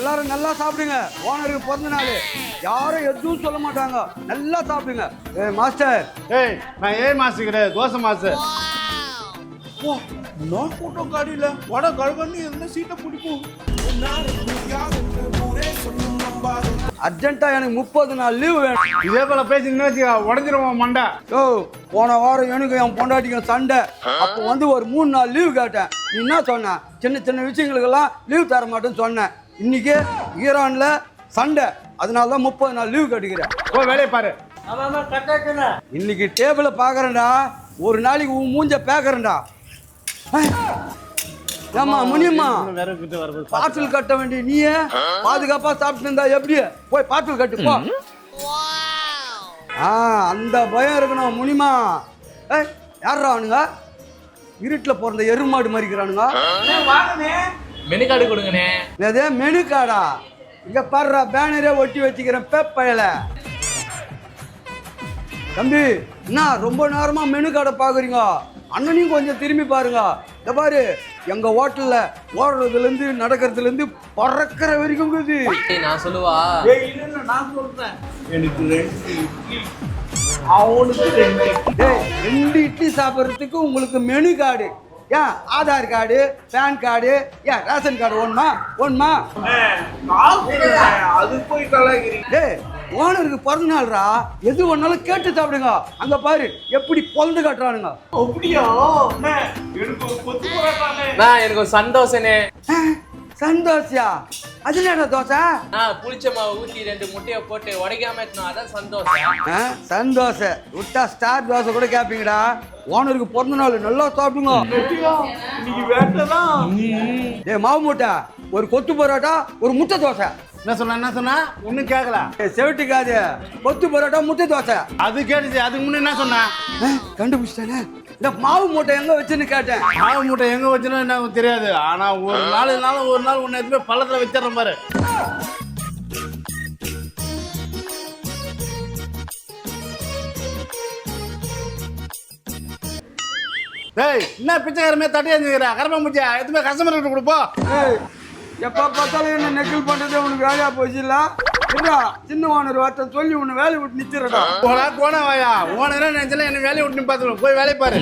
எல்லாரும் நல்லா சாப்பிடுங்க. ஓனருக்கு பிறந்த நாள், யாரும் எதுவும் சொல்ல மாட்டாங்க. நல்லா சாப்பிடுங்க. மாஸ்டர். நான் ஏ மாசு கிடையாது, தோசை மாசு. நான் போட்டோ காடியில வட கழகன்னு என்ன சீட்டை பிடிப்போம். அர்ஜென்ட்டா எனக்கு 30 நாள் லீவு வேணும். இதே போல பேசி உடஞ்சிருவோம் மண்டை. ஓ, போன வாரம் எனக்கு என் பொண்டாட்டிக்கும் சண்டை. அப்போ வந்து ஒரு 3 நாள் லீவு கேட்டேன். நீ என்ன சொன்ன? சின்ன சின்ன விஷயங்களுக்கெல்லாம் லீவ் தர மாட்டேன்னு சொன்னேன். இன்னைக்கு ஈரான்ல சண்டை, அதனால தான் 30 நாள் லீவு கேட்டுக்கிறேன். போய் வேலையை பாரு. இன்னைக்கு டேபிள பாக்குறேன்டா, ஒரு நாளைக்கு உன் மூஞ்ச பேக்குறேன்டா. ஏமா முனியம்மா, பாட்டில் கட்ட வேண்டிய நீயே பாதுகாப்பா சாப்பிட்டு இருந்தா எப்படி? போய் பாட்டில் கட்டு போ. அந்த பயம் இருக்கணும் முனிமா. யாரா அவனுங்க? இருட்டுல பிறந்த எருமாடு மாதிரிக்கிறானுங்க. Menu card கொடுங்கண்ணே. அதே மெனு கார்டா? இங்க பாடுறா, பேனரே ஒட்டி வச்சுக்கிறேன் பேப்பையில. தம்பி, என்ன ரொம்ப நேரமா மெனு கார்டை பாக்குறீங்க? அண்ணனையும் கொஞ்சம் திரும்பி பாருங்க. இந்த பாரு, எங்க ஹோட்டல்ல ஓடுறதுல இருந்து நடக்கிறதுல இருந்து பறக்கிற வரைக்கும் இருக்குது. நான் சொல்லுவா, நான் சொல்றேன், எனக்கு 2 இட்லி, அவனுக்கு 2 இட்லி. 2 இட்லி சாப்பிட்றதுக்கு உங்களுக்கு மெனு கார்டு? ஏன் ஆதார் கார்டு, பேன் கார்டு, ஏன் ரேஷன் கார்டு ஒண்ணுமா? அது போய் கலாய்க்கிறீங்க. ஓனருக்கு பிறந்த நாள்ரா, எது ஒன்னாலும் கேட்டு சாப்பிடுங்க. அங்க பாரு எப்படி பொழுது காட்டுறானுங்க. அப்படியா? எனக்கு ஒரு கொத்து போராட்டானே. எனக்கு ஒரு சந்தோஷனே. சந்தோஷா? அது என்னடா தோசை? புளிச்ச மாவு ஊத்தி 2 முட்டையை போட்டு உடைக்காம இருக்கணும், அதான் சந்தோஷம். சந்தோஷை விட்டா ஸ்டார் தோசை கூட கேப்பீங்கடா. ஓனருக்கு பிறந்த நாள், நல்லா சாப்பிடுங்க. இன்னைக்கு வேட்டதான். மாவு மூட்டை, ஒரு கொத்து பரோட்டா, ஒரு முட்டை தோசை. என்ன சொன்னா ஒன்னும் கேட்கல. செவிட்டுக்காது, கொத்து பரோட்டா முட்டை தோசை. அது கேட்டுச்சு. அதுக்கு முன்ன என்ன சொன்னா? கண்டுபிடிச்சிட்டானே. இந்த மாவு மூட்டை எங்க வச்சுன்னு கேட்டேன். மாவு மூட்டை எங்க வச்சுன்னு எனக்கு தெரியாது. ஆனா ஒரு நாள் உன்னை எதுவுமே பள்ளத்துல வச்சிடறேன் பாரு. டேய், என்ன பிச்சைக்காரமே தட்டியா இருந்துக்கிறா? கரப்பா முச்சியா எதுவுமே கஸ்டமர் கொடுப்போம். எப்ப பார்த்தாலும் என்ன நெக்கில் பண்றது உனக்கு வேலையா போச்சு இல்ல? சின்ன ஓனர் வார்த்தை சொல்லி உன்னை வேலையை விட்டு நிச்சிடா. கோணா வாயா, ஓனரா நினைச்சல என்ன வேலையை விட்டு பார்த்துக்கணும். போய் வேலையை பாரு.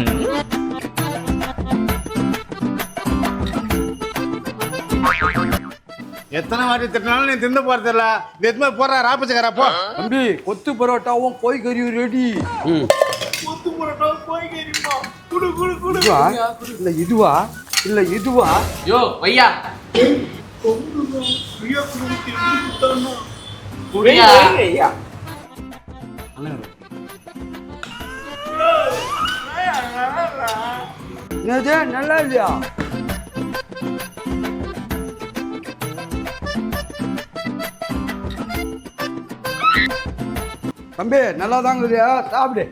எத்தனை வாட்டி திட்டினாலும் நீ தின்னு போறது இல்ல. இது எதுவுமே போடுற ராப்பச்சக்காரா போ. தம்பி, கொத்து பரோட்டாவும் கோய் கறியும் ரெடி. கொத்து போராட்டா போய் கேரிமா. குடு குடு குடு. இல்ல இதுவா? யோ வையா, கொங்குங்க. பிரியா குடுத்தி குடுத்தானோ. குடியா. ஐயா. என்னது நல்லா இல்லையா? தம்பி, நல்லா தாங்க இல்லையா? சாப்பிடு.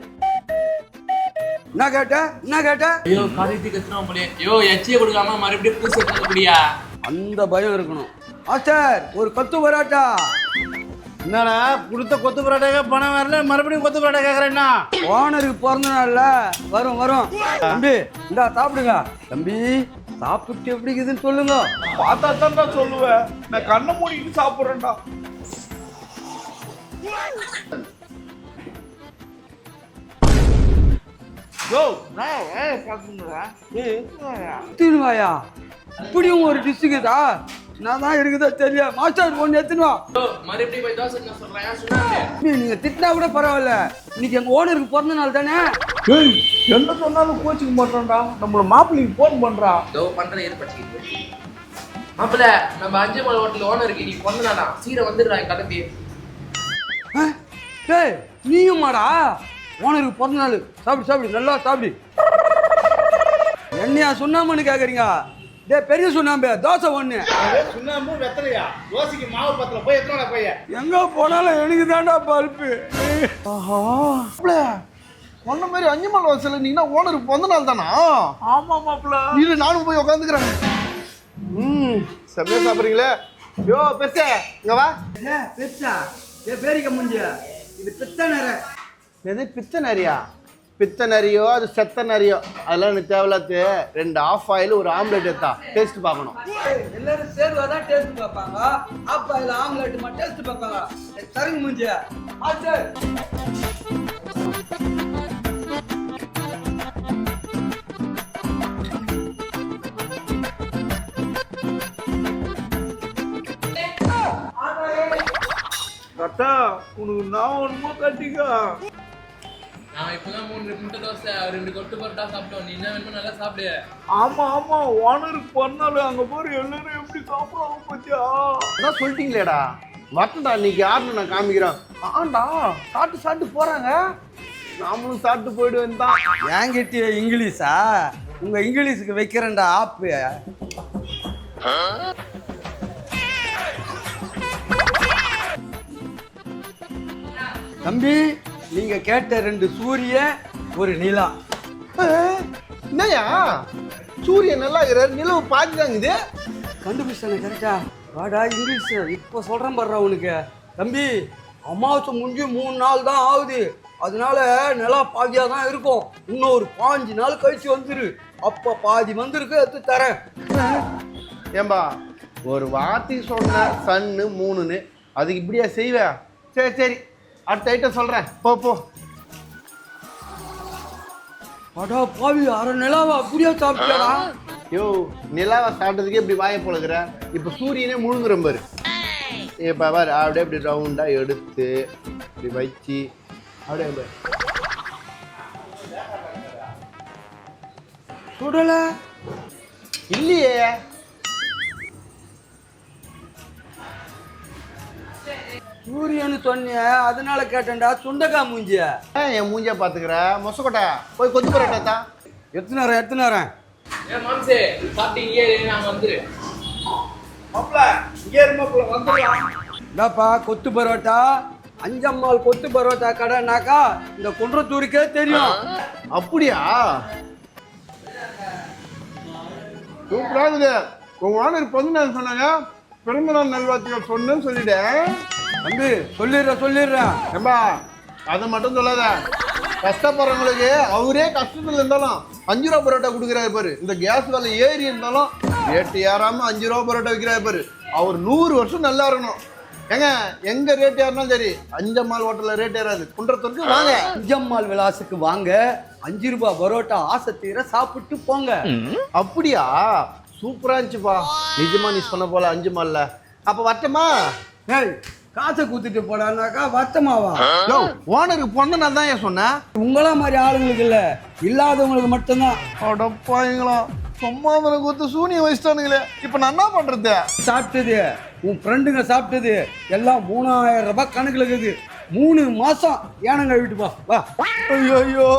என்ன கேட்ட? ஐயோ காரியத்தை கத்துறோம் போலே. ஐயோ எச்சியை கொடுக்காம மறுபடியும் பூசி எடுத்து குடியா. அந்த பயம் இருக்கணும். மாஸ்டர், ஒரு கொத்து பரோட்டா. என்னடா கொடுத்த கொத்து பரோட்டா பணம் வரல, மறுபடியும் கொத்து பரோட்டா கேக்குறேன்னா? ஓனருக்கு பிறந்த நாள்ல வரும். தம்பி, இந்தா சாப்பிடுங்க. தம்பி, சாப்பிட்டு எப்படி இருக்குதுன்னு சொல்லுங்க. பார்த்தா தான்டா சொல்லுவேன். நான் கண்ணை மூடிட்டு சாப்பிடுறேன்டா. வாயா, இப்படியும் ஒரு டிஷ்ஷுக்குதா? நான் தான் இருக்குதா தெரியல. மாஸ்டர் ஒன்று எடுத்துன்னு வா. மறுபடியும் போய் தோசை நான் சொல்றேன் சொன்னாங்க. நீங்க திட்டினா கூட பரவாயில்ல, இன்னைக்கு எங்க ஓனருக்கு பிறந்த நாள் தானே. என்ன சொன்னாலும் கோச்சிக்க மாட்டான்டா. நம்மள மாப்பிள்ளைக்கு போன் பண்றா. இதோ பண்றேன், ஏற்படுத்தி மாப்பிள்ள, நம்ம 5 மலை ஹோட்டல் ஓனருக்கு நீ பொண்ணுதானா, சீரை வந்துடுறாங்க கிளம்பி. நீயுமாடா? ஓனருக்கு பிறந்த நாள், சாப்பிடு நல்லா சாப்பிடு. என்னையா சுண்ணாம்புன்னு கேக்குறீங்க? பெரிய சுண்ணாம்பு தோசை 1. சுண்ணாம்பு வெத்தலையா? தோசைக்கு மாவு பத்தல. போய் எத்தனை போய் எங்க போனாலும் எனக்கு தாண்டா பல்பு. ஒன்ன மாதிரி 5 மலை வாசல் நீங்கன்னா ஓனருக்கு பிறந்த நாள் தானா? ஆமா மாப்பிள்ள. இல்ல நானும் போய் உட்காந்துக்கிறேன். சரியா சாப்பிடுறீங்களே? யோ பெருசே, இங்க வா. பெருசா? பேரிக்க முடிஞ்ச இது பித்த நேர. எது பித்த நிறையா? பித்த நரியோ அது செத்த நரியோ அதெல்லாம் எனக்கு தேவையில்லாது. 2 ஆஃப் ஆயில் ஒரு ஆம்லெட் எடுத்தா டேஸ்ட் பார்க்கணும். எல்லாரும் சேர்வா தான் டேஸ்ட் பார்ப்பாங்க. அப்பா இல்ல ஆம்லெட் மட்டும் டேஸ்ட் பார்ப்பாங்க. தருங்க மூஞ்சியா ஆச்சு. கட்டா உனக்கு நான் ஒண்ணுமோ கட்டிக்கா. நான் இப்பதான் 3 முட்டை தோசை 2 கொத்து பரோட்டா சாப்பிட்டோம். நீ என்ன வேணுமோ நல்லா சாப்பிடு. ஆமா ஓனருக்கு பண்ணாலும் அங்க போற எல்லாரும் எப்படி சாப்பிடுறாங்க பத்தியா? அதான் சொல்லிட்டீங்களேடா வரட்டா இன்னைக்கு யாருன்னு நான் காமிக்கிறேன். ஆண்டா சாப்பிட்டு போறாங்க, நாமளும் சாப்பிட்டு போயிட்டு வந்தான். என்கிட்ட இங்கிலீஷா? உங்க இங்கிலீஷுக்கு வைக்கிறேன்டா ஆப்பு. தம்பி நீங்க கேட்ட 2 சூரியன் ஒரு நிலா. என்னையா சூரியன் நல்லா இருக்கிறார், நிலவு பாத்துதாங்குது. கண்டுபிடிச்சானே கரெக்டா? வாடா இங்கிலீஷ் இப்போ சொல்றேன் பாடுறா உனக்கு. தம்பி அமாவாசை முடிஞ்சு 3 நாள் தான் ஆகுது, அதனால நிலா பாதியா தான் இருக்கும். இன்னும் ஒரு 5 நாள் கழிச்சு வந்துரு, அப்ப பாதி வந்திருக்கு எடுத்து தரேன். ஏம்பா ஒரு வார்த்தை சொன்ன சன்னு 3ன்னு அதுக்கு இப்படியா செய்வேன்? சரி அடுத்த ஐட்டம் சொல்றேன், போ. அடா பாவி, 1/2 நிலாவா அப்படியே சாப்பிட்டாடா? யோ நிலாவை சாப்பிட்டதுக்கே இப்படி வாயை போலக்குற, இப்ப சூரியனே முழுங்குற பாரு. இப்ப பாரு அப்படியே இப்படி ரவுண்டா எடுத்து இப்படி வச்சு அப்படியே சுடல இல்லையே. சூரியன்னு சொன்னிய அதனால கேட்டேன்டா. சுண்டக்கா மூஞ்சிய என் மூஞ்சிய பாத்துக்கிற மொசக்கோட்டை போய் கொத்து பரோட்டா எத்தனை ஏன் மாம்சே சாப்பிட்டு இங்கே நான் வந்துரு. இந்தாப்பா கொத்து பரோட்டா. அஞ்சம்மாள் கொத்து பரோட்டா கடைனாக்கா இந்த குன்றத்தூருக்கே தெரியும். அப்படியா? சூப்பரா இருக்குது. உங்க ஓனர் பொண்ணு சொன்னாங்க, பிறந்தநாள் நல்வாழ்த்துக்கள் சொன்னேன்னு சொல்லிட்டேன். தம்பி சொல்லிடுறேன். ஏம்பா அதை மட்டும் சொல்லாத, கஷ்டப்படுறவங்களுக்கு அவரே கஷ்டத்துல இருந்தாலும் 5 ரூபா பரோட்டா கொடுக்குறாரு பாரு. இந்த கேஸ் விலை ஏறி இருந்தாலும் ரேட்டு ஏறாம 5 ரூபா பரோட்டா விற்கிறாரு பாரு. அவர் 100 வருஷம் நல்லா இருக்கணும். ஏங்க எங்க ரேட் ஏறினாலும் சரி, அஞ்சம்மாள் ஹோட்டல்ல ரேட் ஏறாது. குன்றத்துக்கு வாங்க, அஞ்சம்மாள் விலாசுக்கு வாங்க. 5 ரூபாய் பரோட்டா ஆசை தீர சாப்பிட்டு போங்க. அப்படியா? சூப்பரா இருந்துச்சுப்பா. நிஜமா நீ சொன்ன போல 5 மால்ல. அப்ப வரட்டுமா? ஏய் காசை கூத்திட்டு போடானாக்கா வருத்தமாவா? ஓனருக்கு பொண்ணு நான் தான் ஏன் சொன்னேன். உங்களா மாதிரி ஆளுங்களுக்கு இல்ல, இல்லாதவங்களுக்கு மட்டும்தான். அடப்பாங்களா சும்மா கொடுத்து சூனியம் வச்சிட்டானுங்களே, இப்ப நான் என்ன பண்றது? சாப்பிட்டது உன் ஃப்ரெண்டுங்க சாப்பிட்டது எல்லாம் 3000 ரூபாய் கணக்குல இருக்குது. 3 மாசம் ஏனங்க வீட்டுப்பா வா. ஐயோ